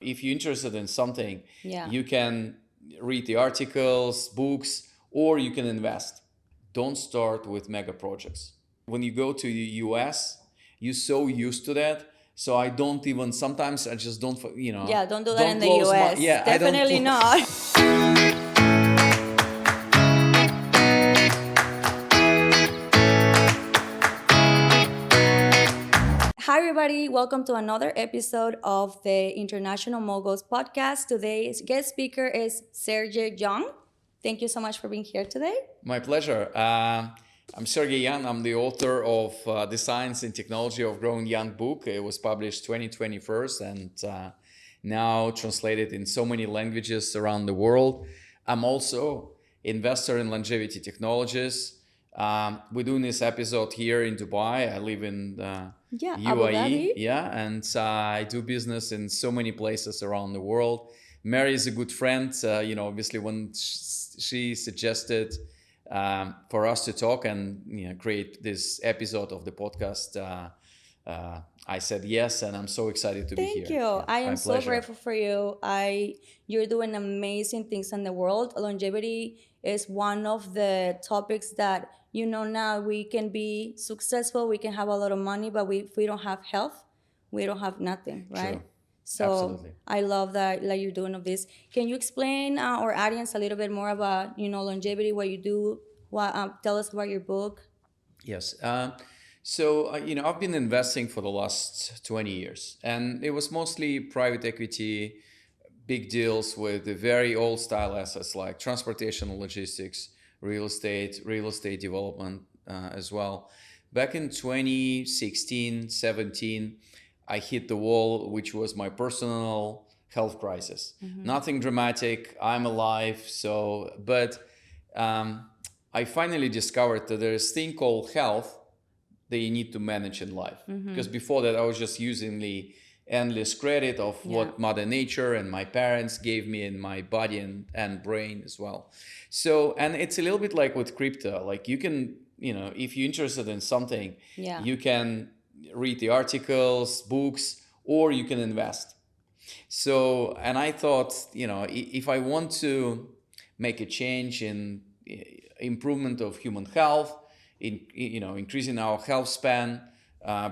If you're interested in something, Yeah. you can read the articles, books, or you can invest. Don't start with mega projects. When you go to the US, you're so used to that. So I don't even, sometimes I just don't, Yeah, don't do that in don't the close my, US. yeah, I don't Definitely close. not. Hi, everybody. Welcome to another episode of the International Moguls podcast. Today's guest speaker is Sergey Young. Thank you so much for being here today. My pleasure. I'm Sergey Young. I'm the author of The Science and Technology of Growing Young book. It was published 2021 and now translated in so many languages around the world. I'm also investor in longevity technologies. We're doing this episode here in Dubai. I live in Yeah, Abu UAE, Dhabi. yeah, and I do business in so many places around the world. Mary is a good friend. Obviously, when she suggested for us to talk and create this episode of the podcast, I said yes, and I'm so excited to be Thank here. you. Yeah, I my am so pleasure. grateful for you. You're doing amazing things in the world. Longevity is one of the topics that now we can be successful, we can have a lot of money, but if we don't have health, we don't have nothing, right? True, So absolutely. I love that like you're doing of this. Can you explain our audience a little bit more about longevity, what you do? What tell us about your book? Yes. I've been investing for the last 20 years, and it was mostly private equity, big deals with the very old style assets like transportation and logistics, real estate development as well. Back in 2016, 17, I hit the wall, which was my personal health crisis. Nothing dramatic. I'm alive. But um, I finally discovered that there's a thing called health that you need to manage in life. Because before that, I was just using the endless credit of Yeah. what Mother Nature and my parents gave me in my body and brain as well. So, and it's a little bit like with crypto. Like you can, if you're interested in something, Yeah. you can read the articles, books, or you can invest. So, and I thought, if I want to make a change in improvement of human health, increasing our health span,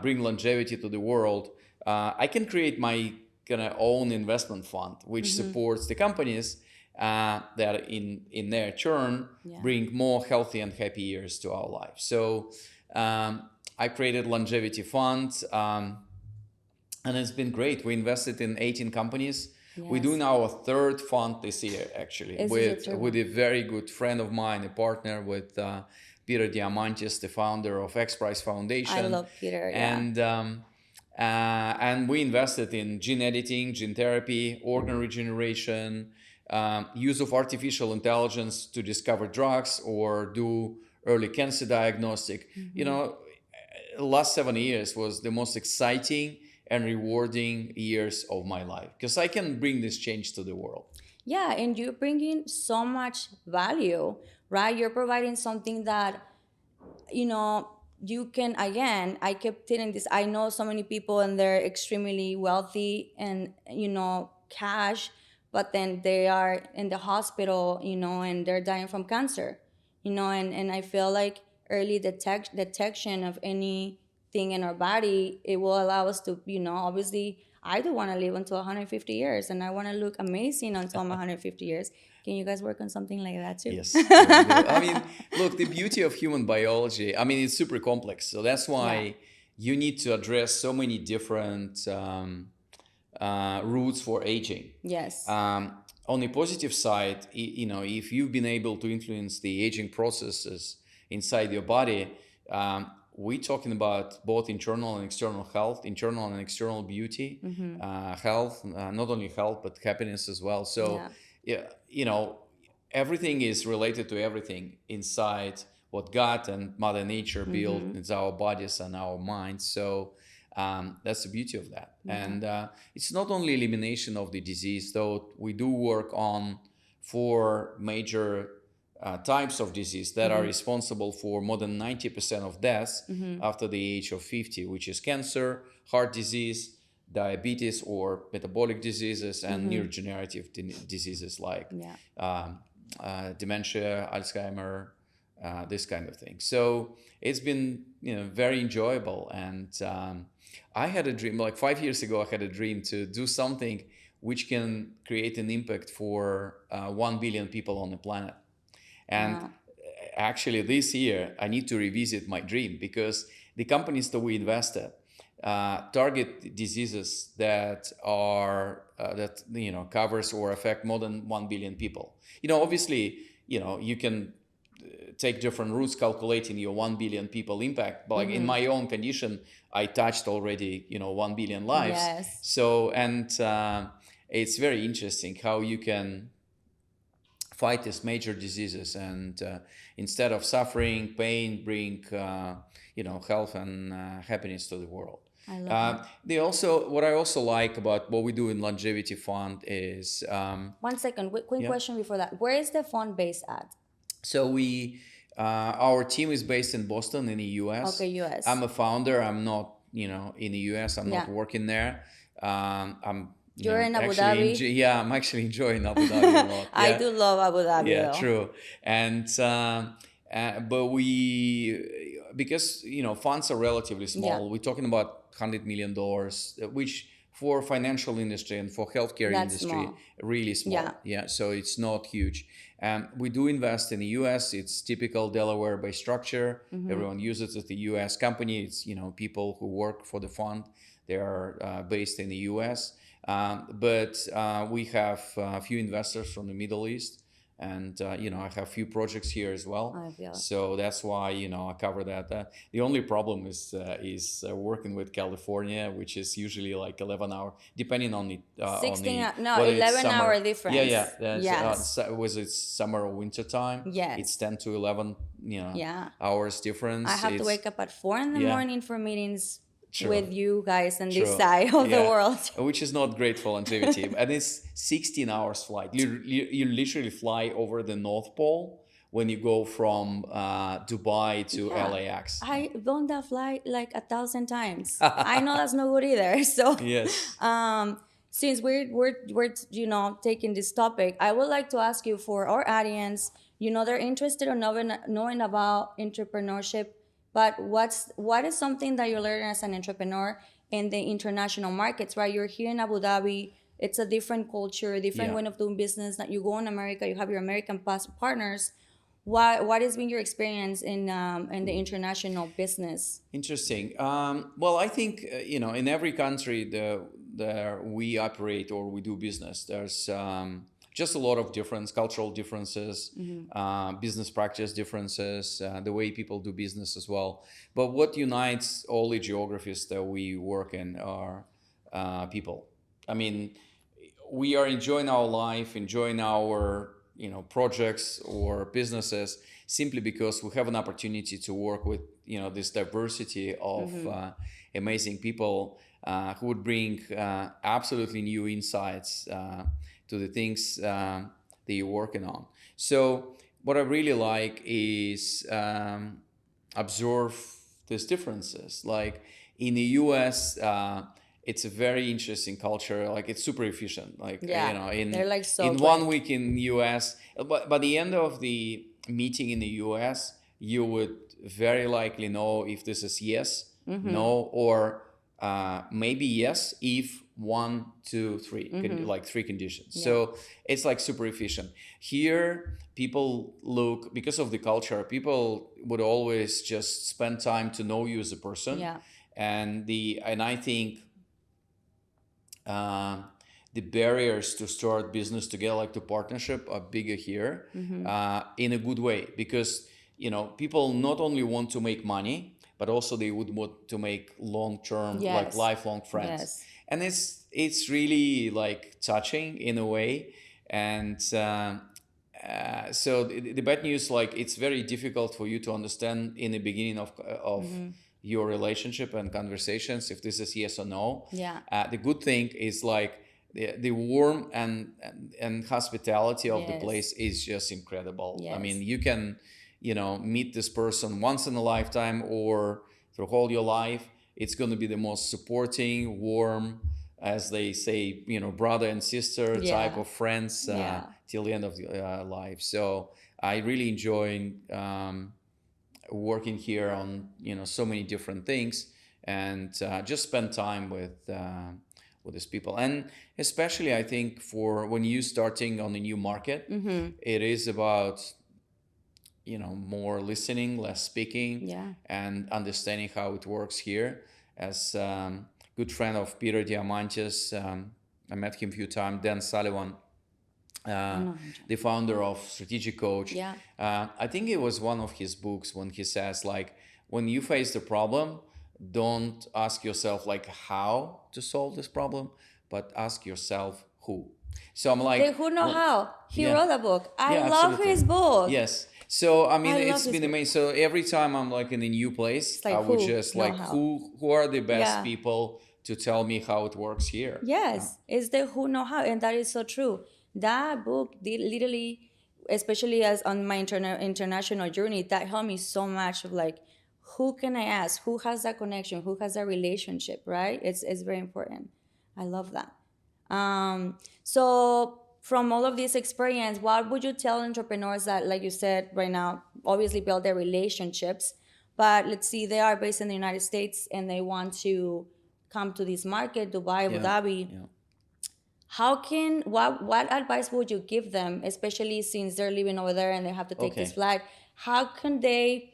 bring longevity to the world, I can create my kind of own investment fund, which supports the companies that in their turn Yeah. bring more healthy and happy years to our life. So I created longevity fund. And it's been great. We invested in 18 companies. We're Yes. doing our third fund this year, actually, This is your third with one. a very good friend of mine, a partner with Peter Diamandis, the founder of X Prize Foundation. I love Peter. Yeah. And we invested in gene editing, gene therapy, organ regeneration, use of artificial intelligence to discover drugs or do early cancer diagnostic. Last 7 years was the most exciting and rewarding years of my life because I can bring this change to the world. Yeah, and you're bringing so much value, right? You're providing something that, you can, again, I kept telling this. I know so many people and they're extremely wealthy and, cash, but then they are in the hospital, and they're dying from cancer, and I feel like early detection of anything in our body, it will allow us to, obviously, I do want to live until 150 years and I want to look amazing until I'm 150 years. Can you guys work on something like that too? Yes, will do. I mean, look, the beauty of human biology, I mean, it's super complex. So that's why you need to address so many different routes for aging. Yes. On the positive side, if you've been able to influence the aging processes inside your body, we're talking about both internal and external health, internal and external beauty, health, not only health, but happiness as well. So, everything is related to everything inside what God and Mother Nature built into our bodies and our minds. So, that's the beauty of that. And it's not only elimination of the disease, though we do work on 4 major types of disease that are responsible for more than 90% of deaths after the age of 50, which is cancer, heart disease, diabetes or metabolic diseases and neurodegenerative diseases like Yeah. dementia, Alzheimer, this kind of thing. So it's been, very enjoyable. And I had a dream, like 5 years ago, I had a dream to do something which can create an impact for 1 billion people on the planet. And Wow. actually, this year, I need to revisit my dream because the companies that we invested target diseases that are covers or affect more than 1 billion people. Obviously, you can take different routes calculating your 1 billion people impact, but like in my own condition, I touched already 1 billion lives. Yes. So, and it's very interesting how you can fight these major diseases and instead of suffering, pain, bring health and happiness to the world. I love that. What I also like about what we do in Longevity Fund is 1 second, quick yeah. question before that. Where is the fund based at? So our team is based in Boston in the U.S. Okay, US. I'm a founder. I'm not in the U.S. I'm not Yeah. working there. You're in Abu actually Dhabi? I'm actually enjoying Abu Dhabi a lot. I Yeah. do love Abu Dhabi Yeah, though. true. And but because funds are relatively small. Yeah. We're talking about $100 million, which for financial industry and for healthcare That's industry, small. really small. Yeah. So it's not huge. We do invest in the U.S. It's typical Delaware-based structure. Everyone uses it. The U.S. company. It's people who work for the fund. They are based in the U.S. But we have a few investors from the Middle East, and I have a few projects here as well. I feel it. So that's why I cover that. The only problem is working with California, which is usually like 11 hour, depending on the 16 on the no, whether it's 11 summer. hour difference. Yeah. Yes. Was it summer or winter time? Yes. It's 10 to 11 Yeah. hours difference. I have to It's- wake up at 4 in the Yeah. morning for meetings True. with you guys on this True. side of the Yeah. world. Which is not great for longevity. And it's 16 hours flight. You literally fly over the North Pole when you go from Dubai to Yeah. LAX. I've done that flight like 1,000 times. I know that's not good either. So Yes. since we're taking this topic, I would like to ask you, for our audience, they're interested in knowing about entrepreneurship, but what is something that you learn as an entrepreneur in the international markets, right? You're here in Abu Dhabi. It's a different culture, a different Yeah. way of doing business. That you go in America, you have your American partners. What has been your experience in the international business? Interesting. Well, I think in every country that we operate or we do business, there's just a lot of cultural differences, business practice differences, the way people do business as well. But what unites all the geographies that we work in are people. I mean, we are enjoying our life, enjoying our projects or businesses simply because we have an opportunity to work with this diversity of amazing people who would bring absolutely new insights to the things that you're working on. So what I really like is observe these differences. Like in the US, it's a very interesting culture. Like it's super efficient. Like they're like so in quick. 1 week in the US, but by the end of the meeting in the US, you would very likely know if this is yes, no, or maybe yes if 1, 2, 3, like 3 conditions. Yeah. So it's like super efficient. Here, people look, because of the culture, people would always just spend time to know you as a person. Yeah. And I think the barriers to start business together, like to partnership, are bigger here in a good way, because people not only want to make money, but also they would want to make long-term, Yes. like lifelong friends. Yes. And it's really like touching in a way. And so the bad news, like it's very difficult for you to understand in the beginning of your relationship and conversations if this is yes or no. Yeah. The good thing is like the warmth and hospitality of the Yes. place is just incredible. I Yes. mean, you can meet this person once in a lifetime or through all your life. It's going to be the most supporting, warm, as they say, brother and sister type Yeah. of friends Yeah. till the end of the life. So I really enjoy working here on so many different things, and just spend time with these people. And especially I think for when you starting on a new market, Mm-hmm. it is about more listening, less speaking, Yeah. and understanding how it works here. As good friend of Peter Diamandis, I met him a few times. Dan Sullivan, I uh, know him, John. the founder of Strategic Coach. Yeah. I think it was one of his books when he says, like, when you face the problem, don't ask yourself like how to solve this problem, but ask yourself who. So I'm The like, Who Know well, How. He yeah, wrote a book. I yeah, love absolutely. his book. Yes. So I mean, I love it's his been book. amazing. So every time I'm like in a new place, It's I like would who just know like how. who are the best Yeah. people to tell me how it works here. Yes, it's the Who Know How, and that is so true. That book did literally, especially as on my international journey, that helped me so much of like, who can I ask? Who has that connection? Who has that relationship? Right? It's very important. I love that. So from all of this experience, what would you tell entrepreneurs that, like you said right now, obviously build their relationships, but let's see, they are based in the United States and they want to come to this market, Dubai, Abu Yeah. Dhabi. Yeah. How can what advice would you give them, especially since they're living over there and they have to take this Okay. flight? How can they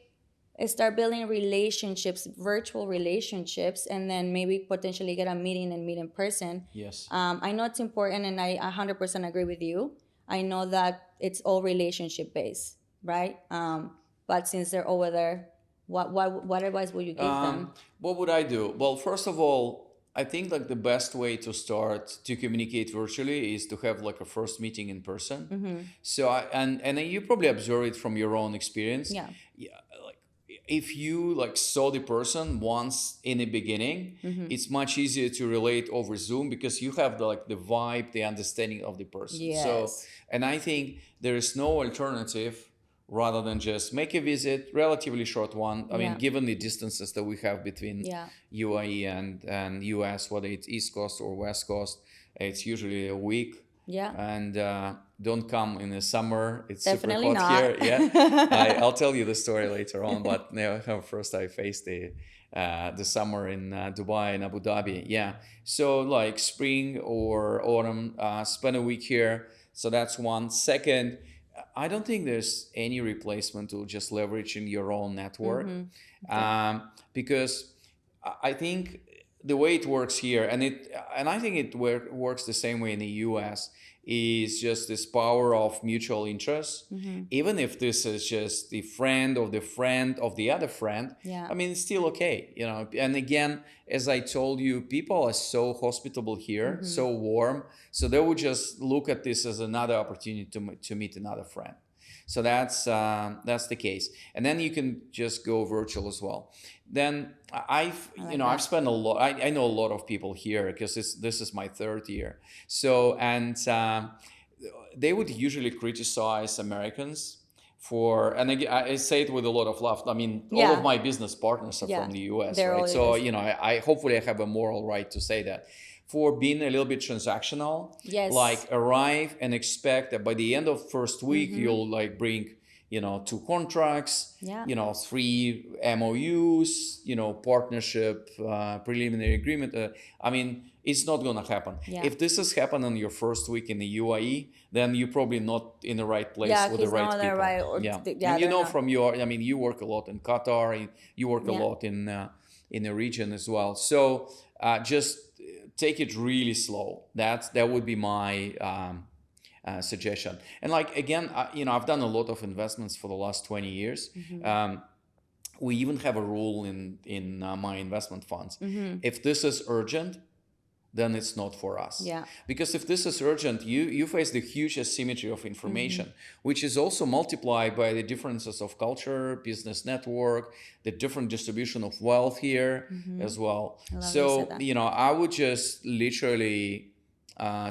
start building relationships, virtual relationships, and then maybe potentially get a meeting and meet in person? Yes. I know it's important, and I 100% agree with you. I know that it's all relationship based, right? But since they're over there, what advice would you give them? What would I do? Well, first of all, I think like the best way to start to communicate virtually is to have like a first meeting in person. So and you probably observe it from your own experience. Yeah. Yeah, like if you like saw the person once in the beginning, it's much easier to relate over Zoom because you have the vibe, the understanding of the person. So, Yes. and I think there is no alternative rather than just make a visit, relatively short one. I mean, Yeah. given the distances that we have between Yeah. UAE and US, whether it's East Coast or West Coast, it's usually a week. Yeah. And don't come in the summer. It's Definitely super hot not. here. Yeah, I'll tell you the story later on. But first I faced the summer in Dubai and Abu Dhabi. Yeah, so like spring or autumn, spend a week here. So that's one. Second, I don't think there's any replacement to just leveraging your own network, because I think the way it works here, and I think it works the same way in the U.S. is just this power of mutual interest. Even if this is just the friend of the other friend, Yeah. I mean it's still okay, And again, as I told you, people are so hospitable here, so warm, so they would just look at this as another opportunity to meet another friend. So that's the case, and then you can just go virtual as well. Then I've spent a lot. I know a lot of people here because this is my third year. So and they would usually criticize Americans for, and again, I say it with a lot of love. I mean, all of Yeah. my business partners are Yeah. from the U.S., They're all right? So US. I hopefully I have a moral right to say that. For being a little bit transactional, Yes. like arrive and expect that by the end of first week you'll like bring 2 contracts, Yeah. 3 MOUs, partnership, preliminary agreement. I mean, it's not gonna happen. Yeah. If this has happened on your first week in the UAE, then you're probably not in the right place Yeah, with the he's right not there, people. right? Or Yeah, yeah, and they're not. from I mean, you work a lot in Qatar, you work a Yeah. lot in the region as well. So just take it really slow. That would be my suggestion. And like again, I've done a lot of investments for the last 20 years. We even have a rule in my investment funds. If this is urgent, then it's not for us. Yeah. Because if this is urgent, you face the huge asymmetry of information, which is also multiplied by the differences of culture, business network, the different distribution of wealth here as well. I love you So, said that. I would just literally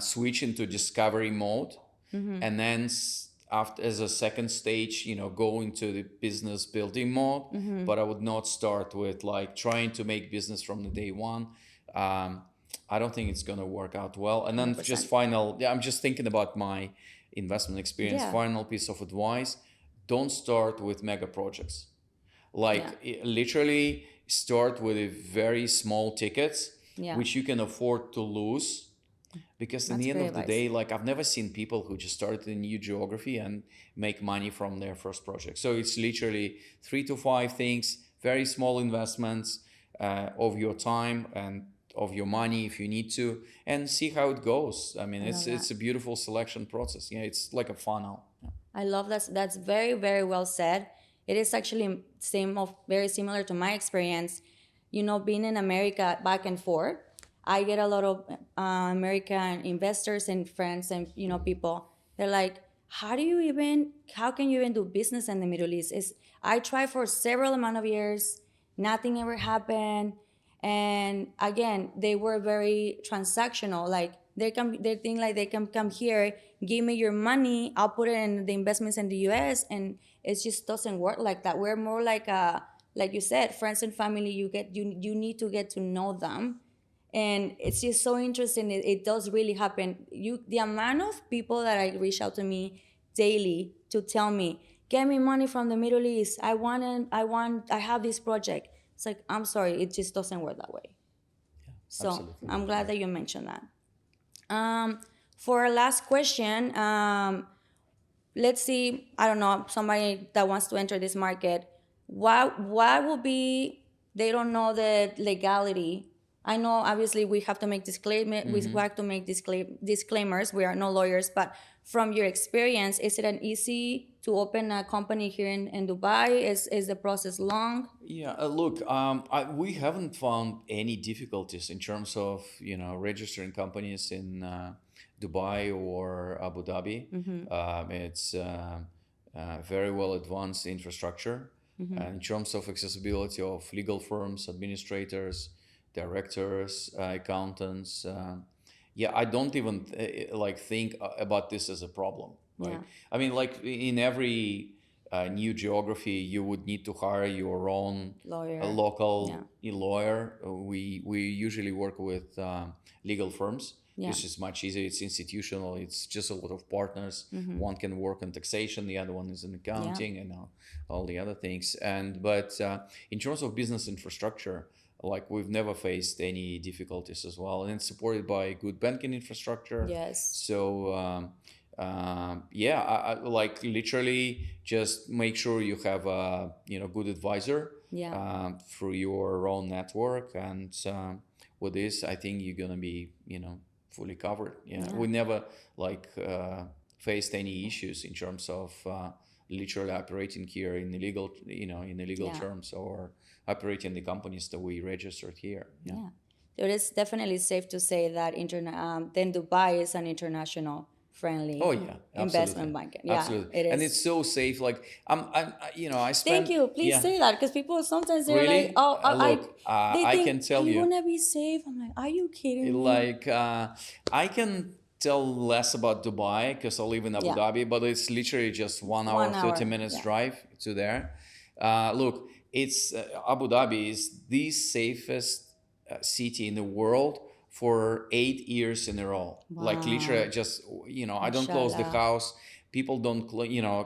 switch into discovery mode, and then after, as a second stage, go into the business building mode. But I would not start with like trying to make business from the day one. I don't think it's gonna work out well. And then just 100%. final, yeah, I'm just thinking about my investment experience. Yeah. Final piece of advice: don't start with mega projects. Like Yeah. literally start with a very small tickets, Yeah. which you can afford to lose. Because in That's the end great of the advice. day, like I've never seen people who just started a new geography and make money from their first project. So it's literally 3 to 5 things, very small investments of your time and of your money if you need to, and see how it goes. I mean, I love that. it's a beautiful selection process. Yeah, it's like a funnel. Yeah. I love that. That's very, very well said. It is actually very similar to my experience. Being in America back and forth, I get a lot of American investors and friends and people. They're like, how can you even do business in the Middle East? I tried for several amount of years, nothing ever happened. And again, they were very transactional. Like they think like they can come here, give me your money, I'll put it in the investments in the US, and it just doesn't work like that. We're more like you said, friends and family. You need to get to know them, and it's just so interesting. It does really happen. The amount of people that I reach out to me daily to tell me, get me money from the Middle East. I have this project. It's like, I'm sorry, it just doesn't work that way. So Absolutely. I'm glad that you mentioned that. For our last question, let's see, I don't know, somebody that wants to enter this market, what will be, they don't know the legality. I know obviously we have to make disclaimers. We are no lawyers, but from your experience, is it an easy to open a company here in Dubai? Is the process long? Yeah, look, we haven't found any difficulties in terms of registering companies in Dubai or Abu Dhabi. It's very well advanced infrastructure. In terms of accessibility of legal firms, administrators, directors, accountants. Yeah, I don't even like think about this as a problem, right? Yeah. I mean, like in every new geography, you would need to hire your own Lawyer. local lawyer. We usually work with legal firms. Yeah. It's just much easier. It's institutional. It's just a lot of partners. One can work on taxation, the other one is in accounting, and all the other things. But in terms of business infrastructure, like we've never faced any difficulties as well, and it's supported by good banking infrastructure. Yes. So yeah, I like literally just make sure you have a good advisor through your own network, and with this, I think you're gonna be fully covered. Yeah, we never like faced any issues in terms of literally operating here in illegal terms, or operating the companies that we registered here. Yeah. It is definitely safe to say that then Dubai is an international friendly investment bank. Yeah, Absolutely. it is. And it's so safe. Like I spent. Thank you. Please say that, because people sometimes they're Really? like, oh, Look, they I think, can tell you. want to be safe. I'm like, are you kidding me? Like I can tell less about Dubai because I live in Abu Dhabi, but it's literally just 1 hour, 30 minutes drive to there. Look, it's Abu Dhabi is the safest city in the world for 8 years in a row. Like literally, just I don't close the house. People don't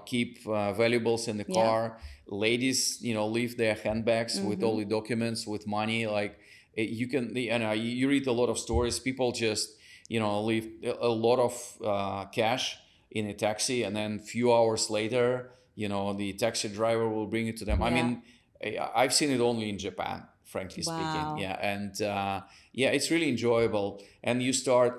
keep valuables in the car. Ladies leave their handbags with all the documents, with money. Like you can you read a lot of stories. People just leave a lot of cash in a taxi, and then few hours later the taxi driver will bring it to them. I mean, I've seen it only in Japan, frankly speaking. Yeah, and it's really enjoyable. And you start,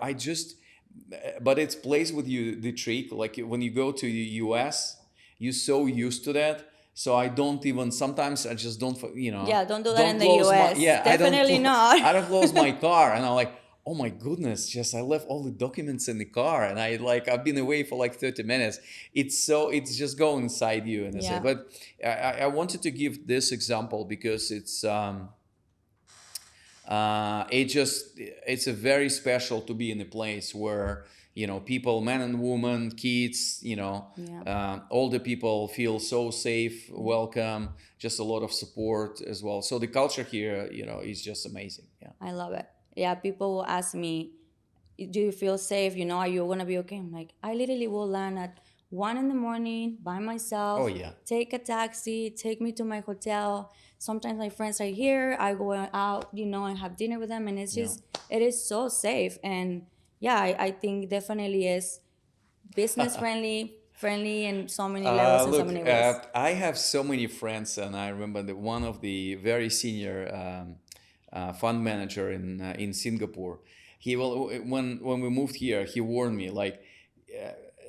but it plays with you the trick. Like when you go to the US, you're so used to that. So I don't even, sometimes I just don't, Yeah, don't do that in the US. Definitely not. I don't close my car, and I'm like, oh my goodness, just I left all the documents in the car, and I've been away for like 30 minutes. It's just going inside you, and I say. But I wanted to give this example because it's it's a very special to be in a place where people, men and women, kids, older people feel so safe, welcome, just a lot of support as well. So the culture here is just amazing. Yeah, I love it. Yeah, people will ask me, do you feel safe? You know, are you gonna be okay? I'm like, I literally will land at 1 in the morning by Oh myself, yeah. take a taxi, take me to my hotel. Sometimes my friends are here. I go out, you know, and have dinner with them, and it's Yeah. just, it is so safe. And yeah, I think definitely is business friendly in so many levels and so Look, many ways. I have so many friends, and I remember that one of the very senior fund manager in Singapore. He will when we moved here, he warned me like,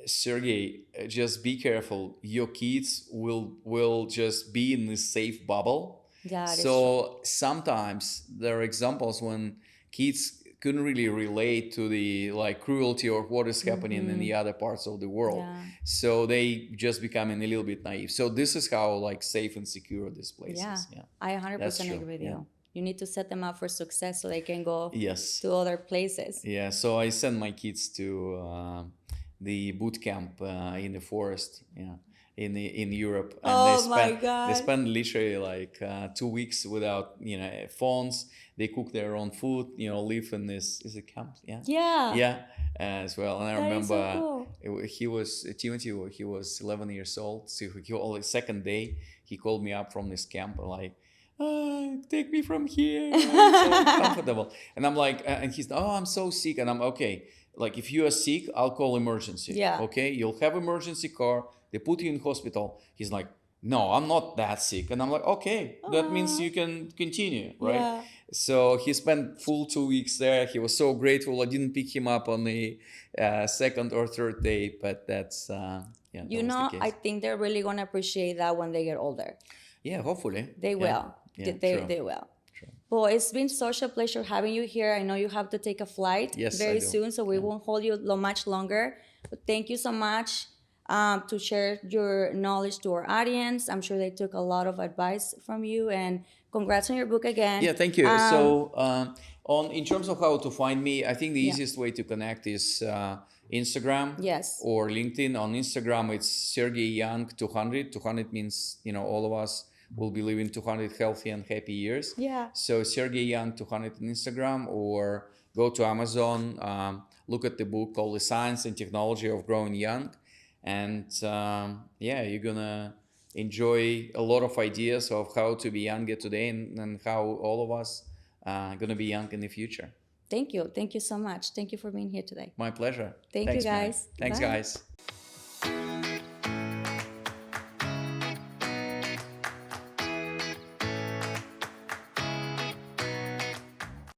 Sergey, just be careful. Your kids will just be in this safe bubble. That is true. So sometimes there are examples when kids couldn't really relate to the like cruelty or what is happening in the other parts of the world. Yeah. So they just becoming a little bit naive. So this is how like safe and secure these Yeah, places. Yeah, I that's 100% true. agree with Yeah. you. You need to set them up for success so they can go Yes. to other places. Yeah. So I send my kids to the boot camp in the forest. Yeah. In Europe, and Oh my they God. spend literally like 2 weeks without phones. They cook their own food. Live in this is it camp? Yeah, Yeah, yeah, as well. And I that is so remember cool. he was Timothy. He was 11 years old. So he only second day he called me up from this camp like, take me from here. It's so uncomfortable. And I'm like, and he's, oh, I'm so sick. And I'm okay. Like, if you are sick, I'll call emergency. Yeah. Okay. You'll have emergency car. They put you in hospital. He's like, no, I'm not that sick. And I'm like, okay, that means Aw. you can continue. Right. Yeah. So he spent full 2 weeks there. He was so grateful. I didn't pick him up on the second or third day, but that's, yeah, that You was the know, I case. think they're really gonna appreciate that when they get older. Yeah, hopefully. They Yeah. will. Yeah, They true. they will. True. Well, it's been such a pleasure having you here. I know you have to take a flight Yes, I very do. soon, so we Yeah. won't hold you much longer. But thank you so much to share your knowledge to our audience. I'm sure they took a lot of advice from you, and congrats on your book again. Yeah, thank you. So, on in terms of how to find me, I think the Yeah. easiest way to connect is Instagram Yes. or LinkedIn. On Instagram, it's Sergey Young 200. 200 means all of us will be living 200 healthy and happy years. Yeah. So Sergey Young 200 on Instagram, or go to Amazon, look at the book called The Science and Technology of Growing Young, and yeah, you're gonna enjoy a lot of ideas of how to be younger today, and how all of us are gonna be young in the future. Thank you. Thank you so much. Thank you for being here today. My pleasure. Thank you, Thanks, man. guys. Thanks, Bye. guys.